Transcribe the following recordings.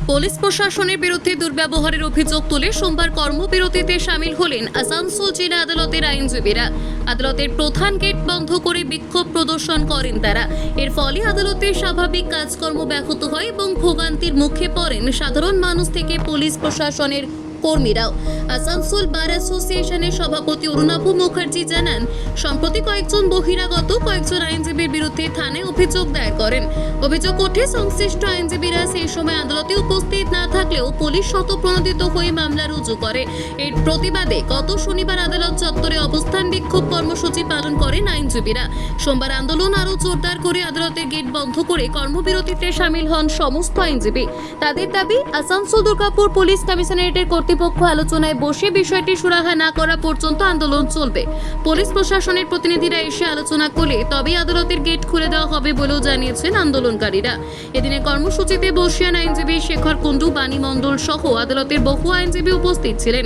Police প্রশাসনের বিরুদ্ধে দুর্ব্যবহারের অভিযোগ তুলে সোমবার কর্মবিরতিতে সামিল হলেন আসানসোল জেলা আদালতের আইনজীবীরা। আদালতের প্রধান গেট বন্ধ করে বিক্ষোভ প্রদর্শন করেন তারা। এর ফলে আদালতের স্বাভাবিক কাজকর্ম ব্যাহত হয় এবং ভোগান্তির মুখে পড়েন সাধারণ মানুষ থেকে পুলিশ প্রশাসনের কর্মীরাও। আসানসোল বার অ্যাসোসিয়েশনের সভাপতি অরুণাভ মুখার্জি জানান, সম্প্রতি কয়েকজন বহিরাগত কয়েকজন আইনজীবীর বিরুদ্ধে থানায় অভিযোগ দায়ের করেন। অভিযোগ ওঠে সংশ্লিষ্ট আইনজীবীরা সেই সময় আদালতে উপস্থিত না থাকলেও পুলিশ স্বতঃপ্রণোদিত হয়ে মামলা রুজু করে। এর প্রতিবাদে গত শনিবার আদালত চত্বরে অবস্থান বিক্ষোভ কর্মসূচি পালন করেন আইনজীবীরা। সোমবার আন্দোলন আরও জোরদার করে আদালতের গেট বন্ধ করে কর্মবিরতিতে সামিল হন সমস্ত আইনজীবী। তাদের দাবি, আসানসোল দুর্গাপুর পুলিশ কমিশনারেটের কর্তৃপক্ষ আলোচনায় বসে বিষয়টি সুরাহা না করা পর্যন্ত আন্দোলন চলবে। পুলিশ প্রশাসনের প্রতিনিধিরা এসে আলোচনা করলে তবেই আদালতের গেট খুলে দেওয়া হবে বলেও জানিয়েছেন আন্দোলনকারীরা। এদিনে কর্মসূচিতে বর্ষিয়ান আইনজীবী শেখর কুণ্ডু, বাণী মণ্ডল সহ আদালতের বহু আইনজীবী উপস্থিত ছিলেন।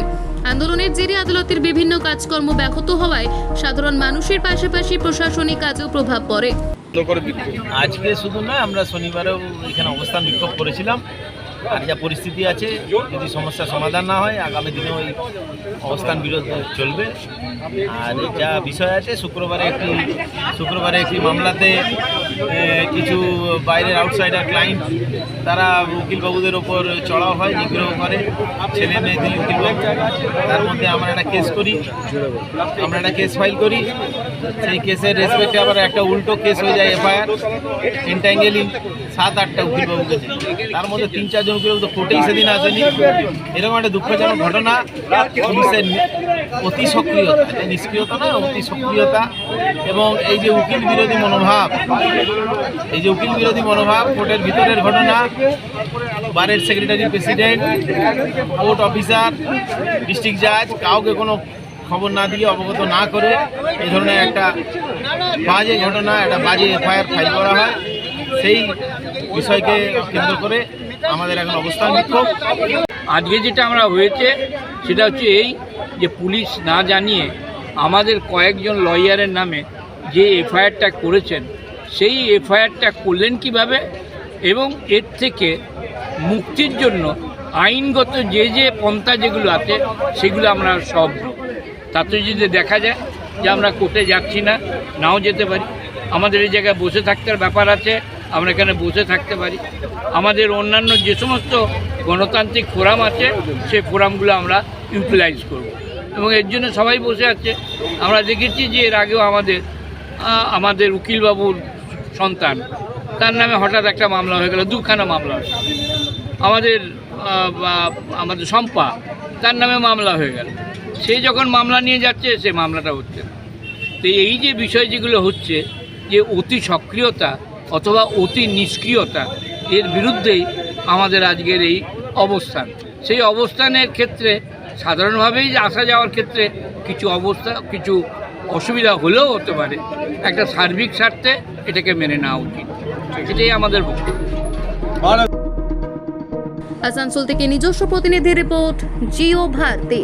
আন্দোলনের জেরে আদালতের বিভিন্ন কাজকর্ম ব্যাহত হওয়ায় সাধারণ মানুষের পাশাপাশি প্রশাসনিক কাজেও প্রভাব পড়ে। আজকে শুধু নয়, আমরা শনিবারেও এখানে অবস্থান বিক্ষোভ করেছিলাম। আর যা পরিস্থিতি আছে, যদি সমস্যার সমাধান না হয় আগামী দিনে ওই অবস্থান বিরোধ চলবে। আর যা বিষয় আছে, শুক্রবারে একটি মামলাতে কিছু বাইরের আউটসাইডার ক্লায়েন্ট তারা উকিলবাবুদের ওপর চড়াও হয়, নিগ্রহ করে, ছেলে মেয়ে দিল উকিলবাবু। তার মধ্যে আমরা একটা কেস ফাইল করি। সেই কেসের রেসপেক্টে আবার একটা উল্টো কেস হয়ে যায়, এফআইআর এন্টাঙ্গেলিং 7-8টা উকিলবাবুকে। তার মধ্যে 3-4 জন উকিলবাবু তো কোর্টেই সেদিন আসেনি। এরকম একটা দুঃখজনক ঘটনা। পুলিশের অতি সক্রিয়তা, নিষ্ক্রিয়তা নয়, অতি সক্রিয়তা এবং এই যে উকিল বিরোধী মনোভাব, কোর্টের ভিতরের ঘটনা, বারের secretary, president, court officer, district জাজ কাউকে কোনো খবর না দিয়ে, অবগত না করে এই ধরনের একটা বাজে ঘটনা, একটা বাজে এফআইআর ফাইল করা হয়। সেই বিষয়কে কেন্দ্র করে আমাদের এখন অবস্থান বিক্ষোভ। আজকে যেটা আমরা হয়েছে সেটা হচ্ছে এই যে পুলিশ না জানিয়ে আমাদের কয়েকজন লয়ারের নামে যে এফআইআরটা করেছেন, সেই এফআইআরটা করলেন কিভাবে এবং এর থেকে মুক্তির জন্য আইনগত যে পন্থা যেগুলো আছে সেগুলো আমরা সব, তাতে যদি দেখা যায় যে আমরা কোর্টে যাচ্ছি না, নাও যেতে পারি, আমাদের এই জায়গায় বসে থাকতে ব্যাপার আছে, আমরা এখানে বসে থাকতে পারি। আমাদের অন্যান্য যে সমস্ত গণতান্ত্রিক ফোরাম আছে সেই ফোরামগুলো আমরা ইউটিলাইজ করব এবং এর জন্য সবাই বসে আছে। আমরা দেখেছি যে এর আগেও আমাদের উকিলবাবুর সন্তান, তার নামে হঠাৎ একটা মামলা হয়ে গেল, 2খানা মামলা। আমাদের শম্পা, তার নামে মামলা হয়ে গেল। সে যখন মামলা নিয়ে যাচ্ছে, সে মামলাটা হচ্ছে না। তো এই যে বিষয় যেগুলো হচ্ছে, যে অতি সক্রিয়তা অথবা অতি নিষ্ক্রিয়তা, এর বিরুদ্ধেই আমাদের আজকের এই অবস্থান। সেই অবস্থানের ক্ষেত্রে সাধারণভাবেই আসা যাওয়ার ক্ষেত্রে কিছু অসুবিধা হলেও হতে পারে, একটা সার্বিক স্বার্থে এটাকে মেনে নেওয়া উচিত। এটাই আমাদের বক্তব্য। আসানসোল থেকে নিজস্ব প্রতিনিধি রিপোর্ট, জিও ভারতী।